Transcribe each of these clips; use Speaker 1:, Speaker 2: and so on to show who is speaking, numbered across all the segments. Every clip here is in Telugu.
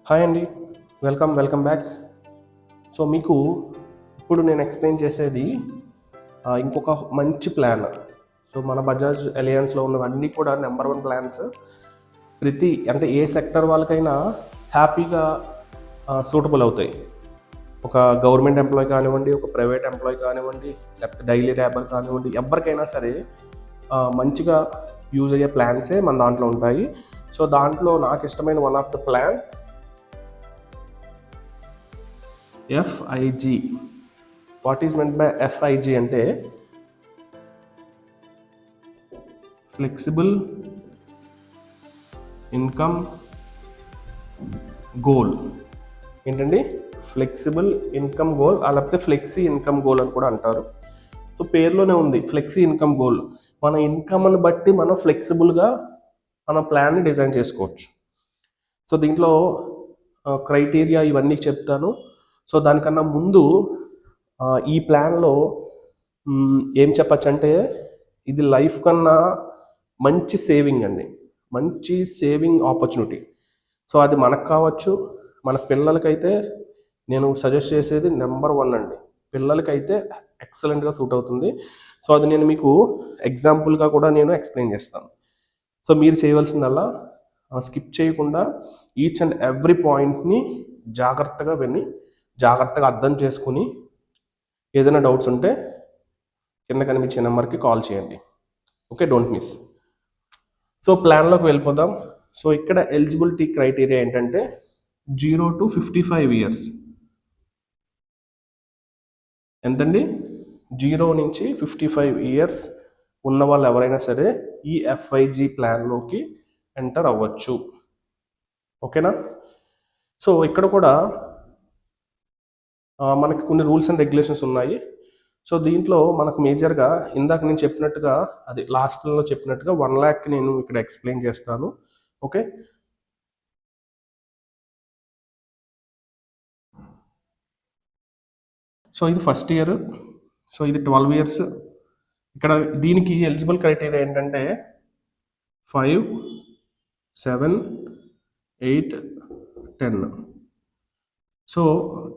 Speaker 1: హాయ్ అండి, వెల్కమ్ బ్యాక్. సో మీకు ఇప్పుడు నేను ఎక్స్ప్లెయిన్ చేసేది ఇంకొక మంచి ప్లాన్. సో మన బజాజ్ అలయన్స్లో ఉన్నవన్నీ కూడా నెంబర్ 1 ప్లాన్స్. అంటే ఏ సెక్టర్ వాళ్ళకైనా హ్యాపీగా సూటబుల్ అవుతాయి. ఒక గవర్నమెంట్ ఎంప్లాయీ కానివ్వండి, ఒక ప్రైవేట్ ఎంప్లాయీ కానివ్వండి, లేకపోతే డైలీ ర్యాబర్ కానివ్వండి, ఎవరికైనా సరే మంచిగా యూజ్ అయ్యే ప్లాన్సే మన దాంట్లో ఉంటాయి. సో దాంట్లో నాకు ఇష్టమైన one of the plan FIG. What is meant by FIG అంటే ఫ్లెక్సిబుల్ ఇన్కమ్ గోల్. ఏంటండి? ఫ్లెక్సిబుల్ ఇన్కమ్ గోల్, లేకపోతే ఫ్లెక్సీ ఇన్కమ్ గోల్ అని కూడా అంటారు. సో పేరులోనే ఉంది ఫ్లెక్సీ ఇన్కమ్ గోల్. మన ఇన్కమ్ని బట్టి మనం ఫ్లెక్సిబుల్గా మన ప్లాన్ని డిజైన్ చేసుకోవచ్చు. సో దీంట్లో క్రైటీరియా ఇవన్నీ చెప్తాను. సో దానికన్నా ముందు ఈ ప్లాన్లో ఏం చెప్పచ్చు అంటే, ఇది లైఫ్ కన్నా మంచి సేవింగ్ అండి, మంచి సేవింగ్ ఆపర్చునిటీ. సో అది మనకు కావచ్చు, మన పిల్లలకైతే నేను సజెస్ట్ చేసేది నెంబర్ 1 అండి. పిల్లలకైతే ఎక్సలెంట్గా సూట్ అవుతుంది. సో అది నేను మీకు ఎగ్జాంపుల్గా కూడా నేను ఎక్స్ప్లెయిన్ చేస్తాను. సో మీరు చేయవలసిందల్లా స్కిప్ చేయకుండా ఈచ్ అండ్ ఎవ్రీ పాయింట్ని జాగ్రత్తగా విని జాగ్రత్తగా అర్థం చేసుకుని ఏదైనా డౌట్స్ ఉంటే కింద కనిపించే నెంబర్కి కాల్ చేయండి. Okay, don't miss. సో ప్లాన్లోకి వెళ్ళిపోదాం. సో ఇక్కడ ఎలిజిబిలిటీ క్రైటీరియా ఏంటంటే 0 to 55 years. ఎంతండి? 0 నుంచి 55 years ఉన్న వాళ్ళు ఎవరైనా సరే ఈ FIG ప్లాన్లోకి ఎంటర్ అవ్వచ్చు. ఓకేనా? సో ఇక్కడ కూడా మనకి కొన్ని రూల్స్ అండ్ రెగ్యులేషన్స్ ఉన్నాయి. సో దీంట్లో మనకు మేజర్గా ఇందాక నేను చెప్పినట్టుగా, అది లాస్ట్లో చెప్పినట్టుగా 1 lakh నేను ఇక్కడ ఎక్స్ప్లెయిన్ చేస్తాను. ఓకే, సో ఇది ఫస్ట్ ఇయర్. సో ఇది 12 years. ఇక్కడ దీనికి ఎలిజిబుల్ క్రైటీరియా ఏంటంటే 5, 7, 8, 10. సో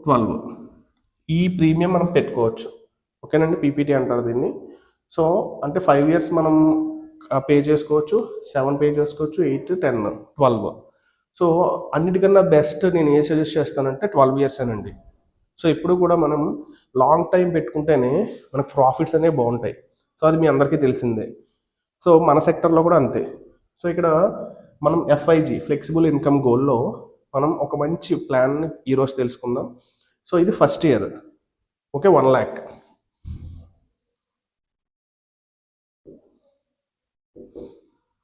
Speaker 1: 12 ఈ ప్రీమియం మనం పెట్టుకోవచ్చు. ఓకేనండి, PPT అంటారు దీన్ని. సో అంటే 5 years మనం పే చేసుకోవచ్చు, 7 పే చేసుకోవచ్చు, 8, 10, 12. సో అన్నిటికన్నా బెస్ట్ నేను ఏ సజెస్ట్ చేస్తానంటే 12 years అనండి. సో ఎప్పుడు కూడా మనం లాంగ్ టైం పెట్టుకుంటేనే మనకు ప్రాఫిట్స్ అనేవి బాగుంటాయి. సో అది మీ అందరికీ తెలిసిందే. సో మన సెక్టర్లో కూడా అంతే. సో ఇక్కడ మనం FIG ఫ్లెక్సిబుల్ ఇన్కమ్ గోల్లో మనం ఒక మంచి ప్లాన్ ఈరోజు తెలుసుకుందాం. సో ఇది first year. Okay, 1 lakh.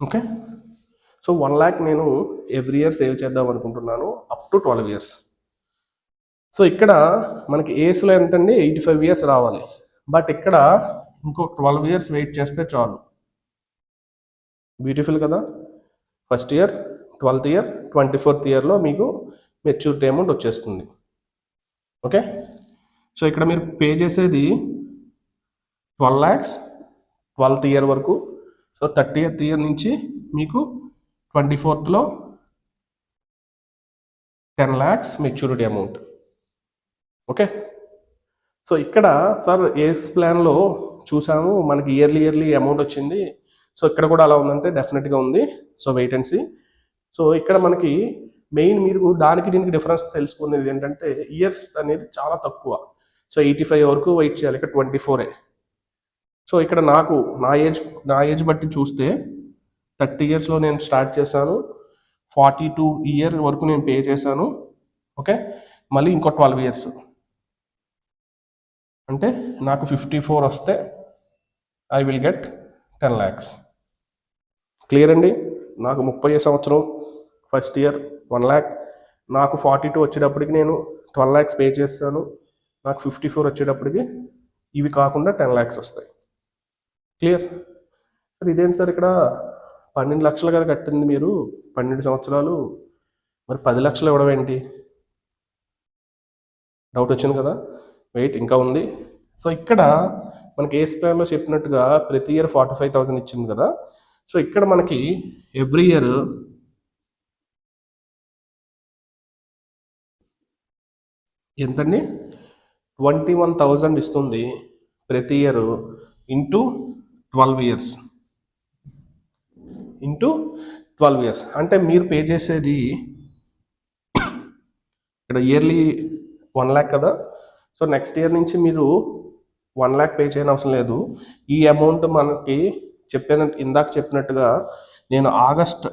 Speaker 1: Okay, so 1 lakh నేను ఎవ్రీ ఇయర్ సేవ్ చేద్దాం అనుకుంటున్నాను అప్ టు 12 years. సో ఇక్కడ మనకి ఏజ్లో ఏంటంటే 85 years రావాలి. బట్ ఇక్కడ ఇంకో 12 years వెయిట్ చేస్తే చాలు. బ్యూటిఫుల్ కదా? First year, 12th year, 24th yearలో మీకు మెచ్యూరిటీ అమౌంట్ వచ్చేస్తుంది. ఓకే, సో ఇక్కడ మీరు పే చేసేది 12 lakhs 12th year వరకు. సో 30th year నుంచి మీకు 24thలో 10 lakhs maturity amount. Okay, so ఇక్కడ సార్ ఏస్ ప్లాన్లో చూసాము మనకి ఇయర్లీ అమౌంట్ వచ్చింది. సో ఇక్కడ కూడా అలా ఉందంటే డెఫినెట్గా ఉంది. So wait and see. So ఇక్కడ మనకి మెయిన్ మీరు దానికి దీనికి డిఫరెన్స్ తెలుసుకునేది ఏంటంటే ఇయర్స్ అనేది చాలా తక్కువ. సో 85 వరకు వెయిట్ చేయాలి, ఇక్కడ 24. సో ఇక్కడ నా ఏజ్ బట్టి చూస్తే 30 yearsలో నేను స్టార్ట్ చేశాను, 42 year వరకు నేను పే చేశాను. ఓకే, మళ్ళీ ఇంకో 12 years అంటే నాకు 54 వస్తే I will get 10 lakhs. Clear అండి? నాకు 30 సంవత్సరం, ఫస్ట్ ఇయర్ 1 lakh, నాకు 42 వచ్చేటప్పటికి నేను 12 lakhs పే చేస్తాను. నాకు 54 వచ్చేటప్పటికి ఇవి కాకుండా 10 lakhs వస్తాయి. క్లియర్? సార్ ఇదేంటి సార్, ఇక్కడ 12 లక్షలు కదా కట్టింది మీరు, 12 సంవత్సరాలు, మరి 10 లక్షలు ఇవ్వడం ఏంటి? డౌట్ వచ్చింది కదా? వెయిట్, ఇంకా ఉంది. సో ఇక్కడ మనకి ఏస్ ప్లాన్లో చెప్పినట్టుగా ప్రతి ఇయర్ 45,000 ఇచ్చింది కదా. సో ఇక్కడ మనకి ఎవ్రీ ఇయర్ ఎంతండి? 21,000 ఇస్తుంది ప్రతి ఇయర్ ఇంటూ 12 ఇయర్స్. అంటే మీరు పే చేసేది ఇక్కడ ఇయర్లీ 1 lakh కదా. సో నెక్స్ట్ ఇయర్ నుంచి మీరు 1 lakh పే చేయని అవసరం లేదు. ఈ అమౌంట్ మనకి ఇందాక చెప్పినట్టుగా నేను August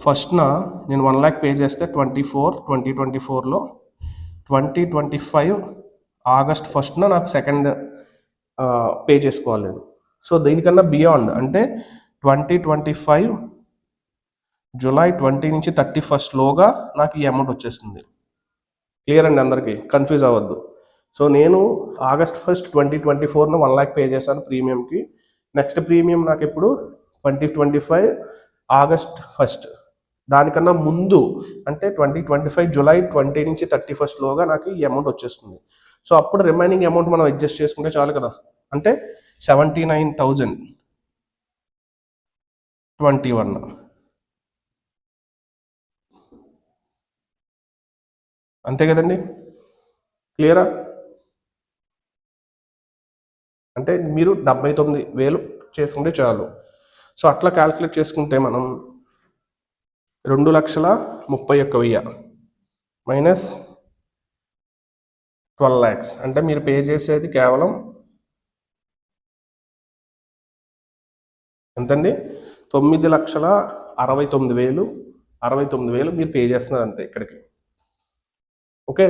Speaker 1: 1st నేను 1 lakh పే చేస్తే 2024లో 2025 August 1st నాకు సెకండ్ పే చేసుకోవాలి నేను. సో దీనికన్నా బియాండ్ అంటే 2025 July 20 నుంచి 31st లోగా నాకు ఈ అమౌంట్ వచ్చేస్తుంది. క్లియర్ అండి అందరికీ, కన్ఫ్యూజ్ అవ్వద్దు. సో నేను August 1st 2024 1 lakh పే చేశాను ప్రీమియంకి. నెక్స్ట్ ప్రీమియం నాకు ఇప్పుడు 2025 August 1st. దానికన్నా ముందు అంటే 2025 July 20 నుంచి 31st లోగా నాకు ఈ అమౌంట్ వచ్చేస్తుంది. సో అప్పుడు రిమైనింగ్ అమౌంట్ మనం అడ్జస్ట్ చేసుకుంటే చాలు కదా. అంటే 79,021 అంతే కదండి. క్లియరా? అంటే మీరు 79,000 చేసుకుంటే చాలు. సో అట్లా క్యాల్కులేట్ చేసుకుంటే మనం 2,31,000 మైనస్ 12 lakhs అంటే మీరు పే చేసేది కేవలం ఎంతండి? 9,69,000 మీరు పే చేస్తున్నారు అంతే ఇక్కడికి. ఓకే,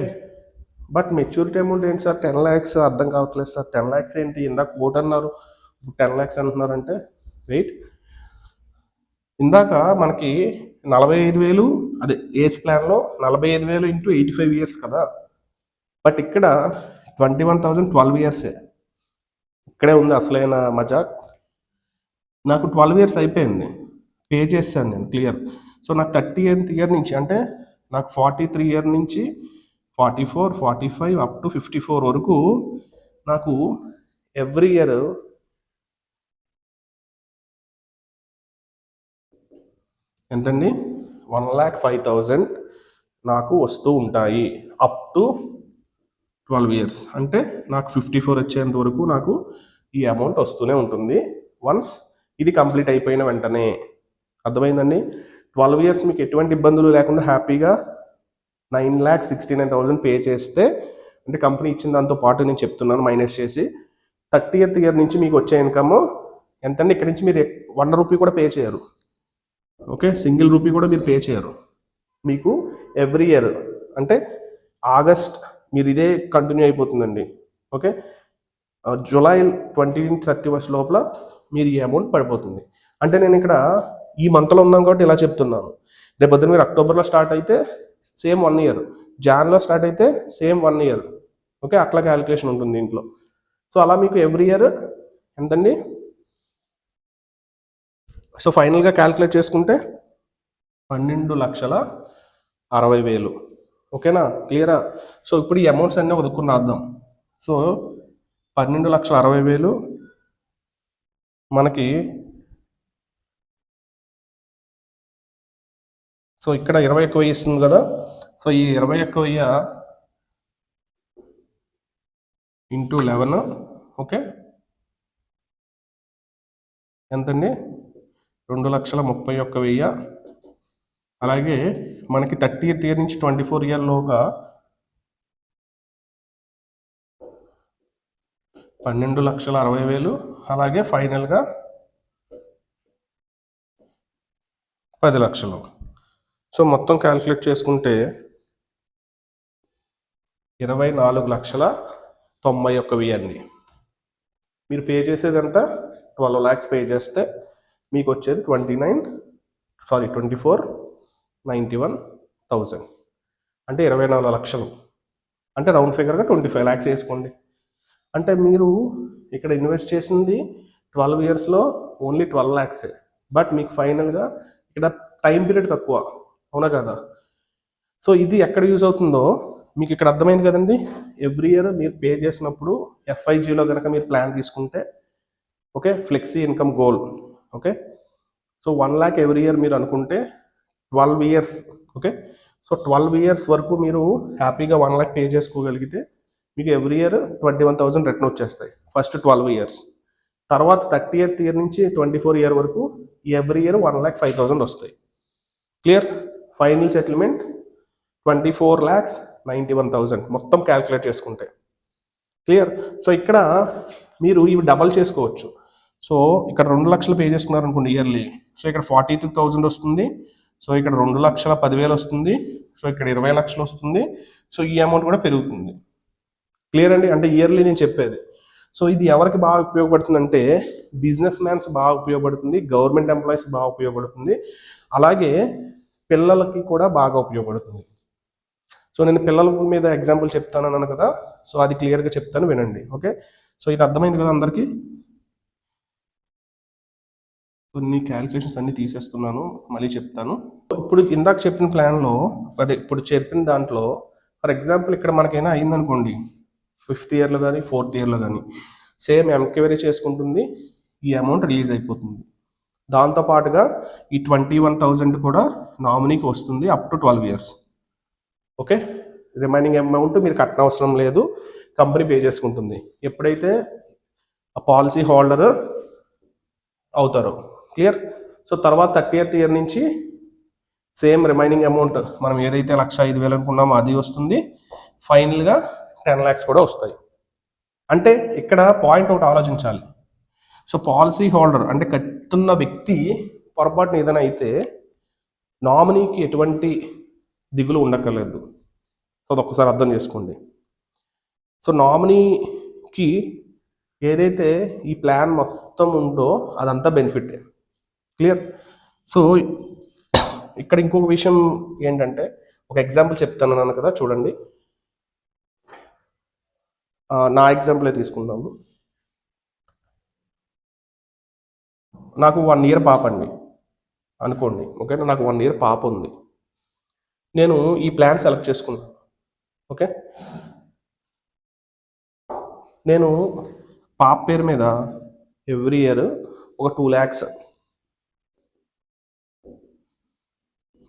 Speaker 1: బట్ మెచ్యూరిటీ అమౌంట్ ఏంటి సార్ 10 lakhs అర్థం కావట్లేదు సార్. 10 lakhs ఏంటి? ఇందాక కోట్ అన్నారు, 10 lakhs అంటున్నారంటే వెయిట్. ఇందాక మనకి 45,000 అదే ఏజ్ ప్లాన్లో 45,000 ఇంటూ 85 years కదా. బట్ ఇక్కడ 21,000 12 years. ఇక్కడే ఉంది అసలైన మజాక్. నాకు 12 years అయిపోయింది, పే చేశాను నేను క్లియర్. సో నాకు 30th year నుంచి అంటే నాకు 43 year నుంచి 44, 45 అప్ టు 54 వరకు నాకు ఎవ్రీ ఇయర్ ఎంతండి? 1,05,000 నాకు వస్తూ ఉంటాయి అప్ టు 12 years. అంటే నాకు 54 వచ్చేంత వరకు నాకు ఈ అమౌంట్ వస్తూనే ఉంటుంది వన్స్ ఇది కంప్లీట్ అయిపోయిన వెంటనే. అర్థమైందండి? 12 years మీకు ఎటువంటి ఇబ్బందులు లేకుండా హ్యాపీగా 9,69,000 పే చేస్తే, అంటే కంపెనీ ఇచ్చిన దాంతో పాటు నేను చెప్తున్నాను మైనస్ చేసి, 30th year నుంచి మీకు వచ్చే ఇన్కమ్ ఎంతండి? ఇక్కడ నుంచి మీరు 1 రూపీ కూడా పే చేయరు. ఓకే, సింగిల్ రూపీ కూడా మీరు పే చేయరు. మీకు ఎవ్రీ ఇయర్ అంటే ఆగస్ట్ మీరు ఇదే కంటిన్యూ అయిపోతుందండి. ఓకే, July 20 నుంచి 31st లోపల మీరు ఈ అమౌంట్ పడిపోతుంది. అంటే నేను ఇక్కడ ఈ మంత్లో ఉన్నాం కాబట్టి ఇలా చెప్తున్నాను. రేపు పొద్దున మీరు అక్టోబర్లో స్టార్ట్ అయితే సేమ్ 1 year, జాన్లో స్టార్ట్ అయితే సేమ్ 1 year. ఓకే, అట్లా క్యాలిక్యులేషన్ ఉంటుంది దీంట్లో. సో అలా మీకు ఎవ్రీ ఇయర్ ఎంతండి? సో ఫైనల్గా క్యాలిక్యులేట్ చేసుకుంటే 12,60,000. ఓకేనా? క్లియరా? సో ఇప్పుడు ఈ అమౌంట్స్ అన్నీ వదుకుని రాద్దాం. సో 12,60,000 మనకి, సో ఇక్కడ 21,000 ఇస్తుంది కదా. సో ఈ 21,000 ఇంటూ 11 ఓకే ఎంతండి? 2,31,000. అలాగే మనకి 30th year నుంచి 24 year లోగా 12,60,000. అలాగే ఫైనల్గా 10 లక్షలు. సో మొత్తం క్యాలిక్యులేట్ చేసుకుంటే 24,91,000 మీరు పే చేసేది ఎంత? 12 lakhs పే చేస్తే మీకు వచ్చేది 24,91,000 అంటే 24 లక్షలు. అంటే రౌండ్ ఫిగర్గా 25 lakhs వేసుకోండి. అంటే మీరు ఇక్కడ ఇన్వెస్ట్ చేసింది 12 yearsలో ఓన్లీ 12 lakhs. బట్ మీకు ఫైనల్గా ఇక్కడ టైం పీరియడ్ తక్కువ, అవునా కదా? సో ఇది ఎక్కడ యూజ్ అవుతుందో మీకు ఇక్కడ అర్థమైంది కదండి. ఎవ్రీ ఇయర్ మీరు పే చేసినప్పుడు FIGలో కనుక మీరు ప్లాన్ తీసుకుంటే, okay, flexi income goal, okay, so 1 lakh every year మీరు అనుకుంటే 12 years, ఓకే, సో 12 ఇయర్స్ వరకు మీరు హ్యాపీగా 1 lakh పే చేసుకోగలిగితే మీకు ఎవ్రీ ఇయర్ 21,000 రిటర్న్ వచ్చేస్తాయి ఫస్ట్ 12 ఇయర్స్. తర్వాత 30th ఇయర్ నుంచి 24 ఇయర్ వరకు ఎవ్రీ ఇయర్ 1,05,000 వస్తాయి. క్లియర్? ఫైనల్ సెటిల్మెంట్ 24,91,000 మొత్తం క్యాల్కులేట్ చేసుకుంటే. క్లియర్? సో ఇక్కడ మీరు ఇవి డబల్ చేసుకోవచ్చు. సో ఇక్కడ 2 లక్షలు పే చేసుకున్నారు అనుకోండి ఇయర్లీ, సో ఇక్కడ 42,000 వస్తుంది. సో ఇక్కడ 2,10,000 వస్తుంది. సో ఇక్కడ 20 లక్షలు వస్తుంది. సో ఈ అమౌంట్ కూడా పెరుగుతుంది. క్లియర్ అండి? అంటే ఇయర్లీ నేను చెప్పేది. సో ఇది ఎవరికి బాగా ఉపయోగపడుతుంది అంటే బిజినెస్ మ్యాన్స్ బాగా ఉపయోగపడుతుంది, గవర్నమెంట్ ఎంప్లాయీస్ బాగా ఉపయోగపడుతుంది, అలాగే పిల్లలకి కూడా బాగా ఉపయోగపడుతుంది. సో నేను పిల్లల మీద ఎగ్జాంపుల్ చెప్తాను అన్నాను కదా, సో అది క్లియర్గా చెప్తాను, వినండి. ఓకే, సో ఇది అర్థమైంది కదా అందరికీ? కొన్ని క్యాలిక్యులేషన్స్ అన్ని తీసేస్తున్నాను, మళ్ళీ చెప్తాను. ఇప్పుడు ఇందాక చెప్పిన ప్లాన్లో, అదే ఇప్పుడు చెప్పిన దాంట్లో ఫర్ ఎగ్జాంపుల్ ఇక్కడ మనకైనా అయిందనుకోండి 5th ఇయర్లో కానీ 4th ఇయర్లో కానీ సేమ్ ఎంక్వైరీ చేసుకుంటుంది, ఈ అమౌంట్ రిలీజ్ అయిపోతుంది. దాంతోపాటుగా ఈ 21,000 కూడా నామినీకి వస్తుంది up to 12 years. Okay, remaining amount మీరు కట్టనవసరం లేదు, కంపెనీ పే చేసుకుంటుంది ఎప్పుడైతే ఆ పాలసీ హోల్డర్ అవుతారో. క్లియర్? సో తర్వాత 30th ఇయర్ నుంచి సేమ్ రిమైనింగ్ అమౌంట్ మనం ఏదైతే 1,05,000 అనుకున్నామో అది వస్తుంది. ఫైనల్గా 10 lakhs కూడా వస్తాయి. అంటే ఇక్కడ పాయింట్ ఒకటి ఆలోచించాలి. సో పాలసీ హోల్డర్ అంటే కట్టున్న వ్యక్తి పొరపాటున ఏదైనా అయితే నామినీకి ఎటువంటి దిగులు ఉండక్కర్లేదు. సో అది ఒక్కసారి అర్థం చేసుకోండి. సో నామినీకి ఏదైతే ఈ ప్లాన్ మొత్తం ఉందో అదంతా బెనిఫిట్. క్లియర్? సో ఇక్కడ ఇంకొక విషయం ఏంటంటే, ఒక ఎగ్జాంపుల్ చెప్తాను అన్నాను కదా, చూడండి. నా ఎగ్జాంపులే తీసుకుందాము. నాకు 1 year పాప అండి అనుకోండి. ఓకేనా? నాకు 1 year పాప ఉంది. నేను ఈ ప్లాన్ సెలెక్ట్ చేసుకున్నాను. ఓకే, నేను పాప పేరు మీద ఎవ్రీ ఇయర్ ఒక 2 lakhs,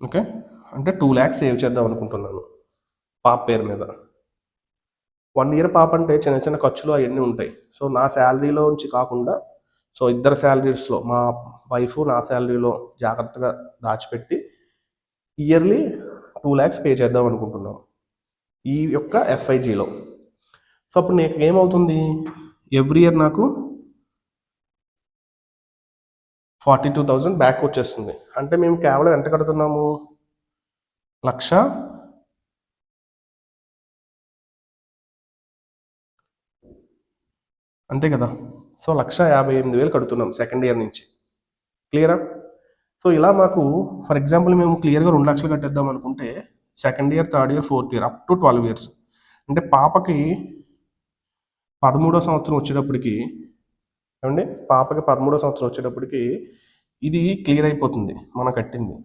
Speaker 1: ఓకే, అంటే 2 lakhs సేవ్ చేద్దాం అనుకుంటున్నాను పాప పేరు మీద. 1 year పాప అంటే చిన్న చిన్న ఖర్చులు అవన్నీ ఉంటాయి. సో నా శాలరీలోంచి కాకుండా, సో ఇద్దరు శాలరీస్లో, మా వైఫ్ నా శాలరీలో జాగ్రత్తగా దాచిపెట్టి ఇయర్లీ 2 lakhs పే చేద్దాం అనుకుంటున్నాం ఈ యొక్క FIGలో. సో అప్పుడు నాకు ఏమవుతుంది, ఎవ్రీ ఇయర్ నాకు 42,000 బ్యాక్ వచ్చేస్తుంది. అంటే మేము కేవలం ఎంత కడుతున్నాము, 1,00,000 అంతే కదా. సో 1,58,000 కడుతున్నాం సెకండ్ ఇయర్ నుంచి. క్లియరా? సో ఇలా మాకు ఫర్ ఎగ్జాంపుల్ మేము క్లియర్గా 2 లక్షలు కట్టేద్దాం అనుకుంటే second year, third year, fourth year up to 12 years, అంటే పాపకి 13వ సంవత్సరం వచ్చేటప్పటికి, ఏమండి, పాపకి 13వ సంవత్సరం వచ్చేటప్పటికి ఇది క్లియర్ అయిపోతుంది మనం కట్టింది.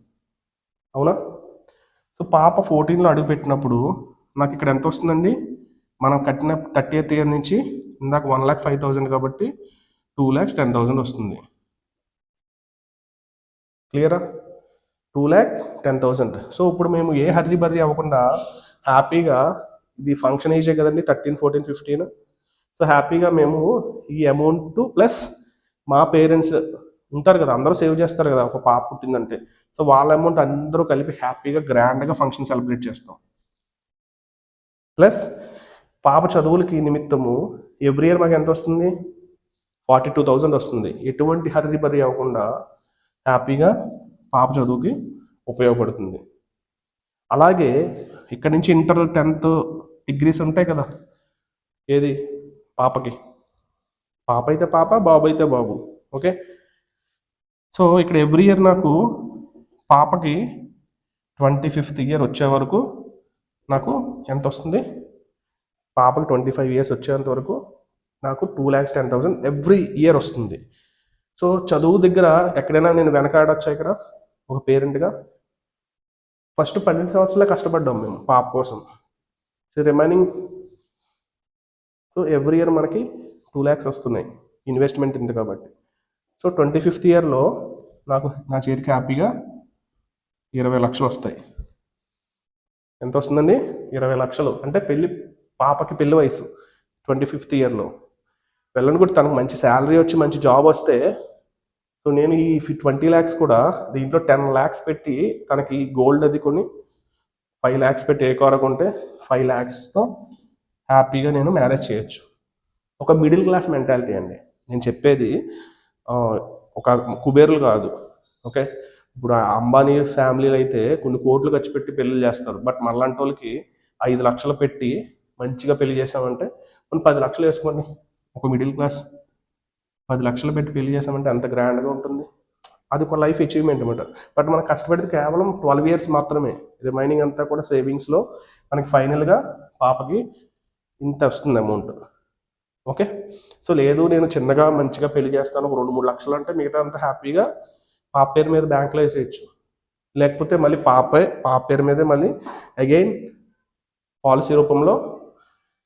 Speaker 1: అవునా? సో పాప 14లో అడుగు పెట్టినప్పుడు నాకు ఇక్కడ ఎంత వస్తుందండి, మనం కట్టిన 30th ఇయర్ నుంచి ఇందాక 1,05,000 కాబట్టి 2,10,000 వస్తుంది. క్లియరా? 2,10,000. సో ఇప్పుడు మేము ఏ హర్రీ బర్రీ అవ్వకుండా హ్యాపీగా, ఇది ఫంక్షన్ ఏజే కదండి, 13, 14, 15. సో హ్యాపీగా మేము ఈ అమౌంట్ ప్లస్ మా పేరెంట్స్ ఉంటారు కదా, అందరూ సేవ్ చేస్తారు కదా ఒక పాప పుట్టిందంటే, సో వాళ్ళ అమౌంట్ అందరూ కలిపి హ్యాపీగా గ్రాండ్గా ఫంక్షన్ సెలబ్రేట్ చేస్తాం. ప్లస్ పాప చదువులకి నిమిత్తము ఎవ్రీ ఇయర్ మాకు ఎంత వస్తుంది, 42,000 వస్తుంది. ఎటువంటి హర్రీ బర్రీ అవ్వకుండా హ్యాపీగా పాప చదువుకి ఉపయోగపడుతుంది. అలాగే ఇక్కడ నుంచి ఇంటర్, 10th డిగ్రీస్ ఉంటాయి కదా, ఏది పాపకి, పాప అయితే పాప, బాబు అయితే బాబు. ఓకే, సో ఇక్కడ ఎవ్రీ ఇయర్ నాకు పాపకి 25th ఇయర్ వచ్చే వరకు నాకు ఎంత వస్తుంది, పాపకి 25 years వచ్చేంత వరకు నాకు 2,10,000 ఎవ్రీ ఇయర్ వస్తుంది. సో చదువు దగ్గర ఎక్కడైనా నేను వెనకాడొచ్చా ఇక్కడ ఒక పేరెంట్గా? ఫస్ట్ 12 సంవత్సరాలే కష్టపడ్డాం మేము పాప కోసం. So remaining, so every year మనకి 2 lakhs వస్తున్నాయి, ఇన్వెస్ట్మెంట్ ఉంది కాబట్టి. సో 25th ఇయర్లో నాకు నా చేతికి హ్యాపీగా 20 లక్షలు వస్తాయి. ఎంత వస్తుందండి? 20 లక్షలు. అంటే పాపకి పెళ్లి వయసు 25th ఇయర్లో. వెళ్ళను కూడా తనకు మంచి శాలరీ వచ్చి మంచి జాబ్ వస్తే, సో నేను ఈ 20 ల్యాక్స్ కూడా దీంట్లో 10 ల్యాక్స్ పెట్టి తనకి గోల్డ్ అది కొని 5 ల్యాక్స్ పెట్టి ఏ కార్ కొంటే 5 ల్యాక్స్తో హ్యాపీగా నేను మ్యారేజ్ చేయొచ్చు. ఒక మిడిల్ క్లాస్ మెంటాలిటీ అండి నేను చెప్పేది. ఒక కుబేరులు కాదు, ఓకే. ఇప్పుడు ఆ అంబానీ ఫ్యామిలీలు అయితే కొన్ని కోట్లు ఖర్చు పెట్టి పెళ్లి చేస్తారు. బట్ మనలాంటి వాళ్ళకి 5 లక్షలు పెట్టి మంచిగా పెళ్లి చేసామంటే, మనం 10 లక్షలు వేసుకోండి, ఒక మిడిల్ క్లాస్ 10 లక్షలు పెట్టి పెళ్లి చేసామంటే ఎంత గ్రాండ్గా ఉంటుంది. అది ఒక లైఫ్ అచీవ్మెంట్ అనమాట. బట్ మనం కష్టపడితే కేవలం 12 ఇయర్స్ మాత్రమే, రిమైనింగ్ అంతా కూడా సేవింగ్స్లో మనకి ఫైనల్గా పాపకి ఇంత వస్తుంది అమౌంట్, ఓకే. సో లేదు నేను చిన్నగా మంచిగా పెళ్లి చేస్తాను ఒక 2-3 లక్షలు అంటే మిగతా అంతా హ్యాపీగా పాప పేరు మీద బ్యాంక్లో వేసేయచ్చు. లేకపోతే మళ్ళీ పాప పేరు మీదే మళ్ళీ అగైన్ పాలసీ రూపంలో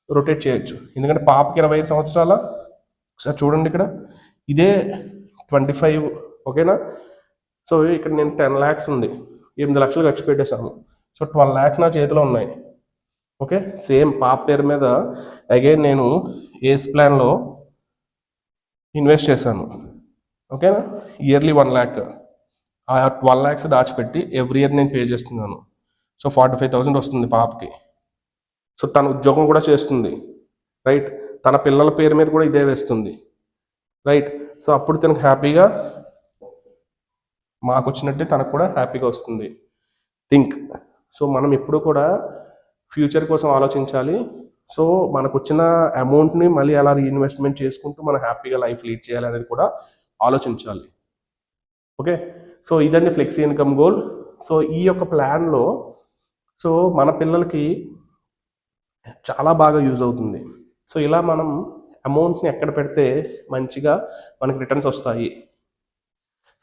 Speaker 1: రొటేట్ చేయొచ్చు. ఎందుకంటే పాపకి 25 సంవత్సరాల, ఒకసారి చూడండి ఇక్కడ ఇదే 25, ఓకేనా. సో ఇక్కడ నేను 10 ల్యాక్స్ ఉంది, 8 లక్షలు ఖర్చు పెట్టేశాను. సో 12 ల్యాక్స్ నా చేతిలో ఉన్నాయి, ఓకే. సేమ్ పాప పేరు మీద అగైన్ నేను ఏస్ ప్లాన్లో ఇన్వెస్ట్ చేశాను, ఓకేనా. ఇయర్లీ 1 ల్యాక్, ఆ 12 ల్యాక్స్ దాచిపెట్టి ఎవ్రీ ఇయర్ నేను పే చేస్తున్నాను. సో 45,000 వస్తుంది పాపకి. సో తన ఉద్యోగం కూడా చేస్తుంది, రైట్. తన పిల్లల పేరు మీద కూడా ఇదే వేస్తుంది, రైట్. సో అప్పుడు తనకు హ్యాపీగా మాకు వచ్చినట్టే తనకు కూడా హ్యాపీగా వస్తుంది. థింక్. సో మనం ఎప్పుడు కూడా ఫ్యూచర్ కోసం ఆలోచించాలి. సో మనకు వచ్చిన అమౌంట్ని మళ్ళీ అలా రీఇన్వెస్ట్మెంట్ చేసుకుంటూ మనం హ్యాపీగా లైఫ్ లీడ్ చేయాలి అనేది కూడా ఆలోచించాలి, ఓకే. సో ఇదండి ఫ్లెక్సీ ఇన్కమ్ గోల్. సో ఈ యొక్క ప్లాన్లో సో మన పిల్లలకి చాలా బాగా యూజ్ అవుతుంది. సో ఇలా మనం అమౌంట్ని ఎక్కడ పెడితే మంచిగా మనకి రిటర్న్స్ వస్తాయి.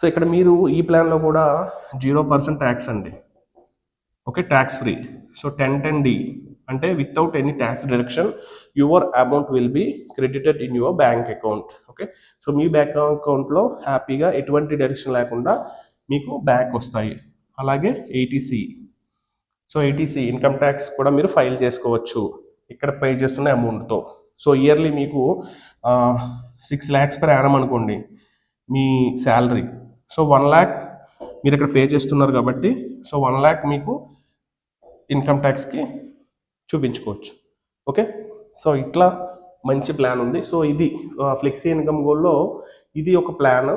Speaker 1: సో ఇక్కడ మీరు ఈ ప్లాన్లో కూడా 0% ట్యాక్స్ అండి, okay, tax free. So 1010D అంటే without any tax deduction your amount will be credited in your bank account, okay. So me bank అకౌంట్లో హ్యాపీగా ఎటువంటి డిడక్షన్ లేకుండా మీకు బ్యాక్ వస్తాయి. అలాగే 80C, so 80C income tax కూడా మీరు ఫైల్ చేసుకోవచ్చు ఇక్కడ పే చేస్తున్న అమౌంట్తో. సో ఇయర్లీ మీకు 6 ల్యాక్స్ పర్ యానం అనుకోండి మీ శాలరీ. సో 1 ల్యాక్ మీరు ఇక్కడ పే చేస్తున్నారు కాబట్టి, సో 1 ల్యాక్ మీకు ఇన్కమ్ ట్యాక్స్కి చూపించుకోవచ్చు, ఓకే. సో ఇట్లా మంచి ప్లాన్ ఉంది. సో ఇది ఫ్లెక్సీ ఇన్కమ్ గోల్లో ఇది ఒక ప్లాన్.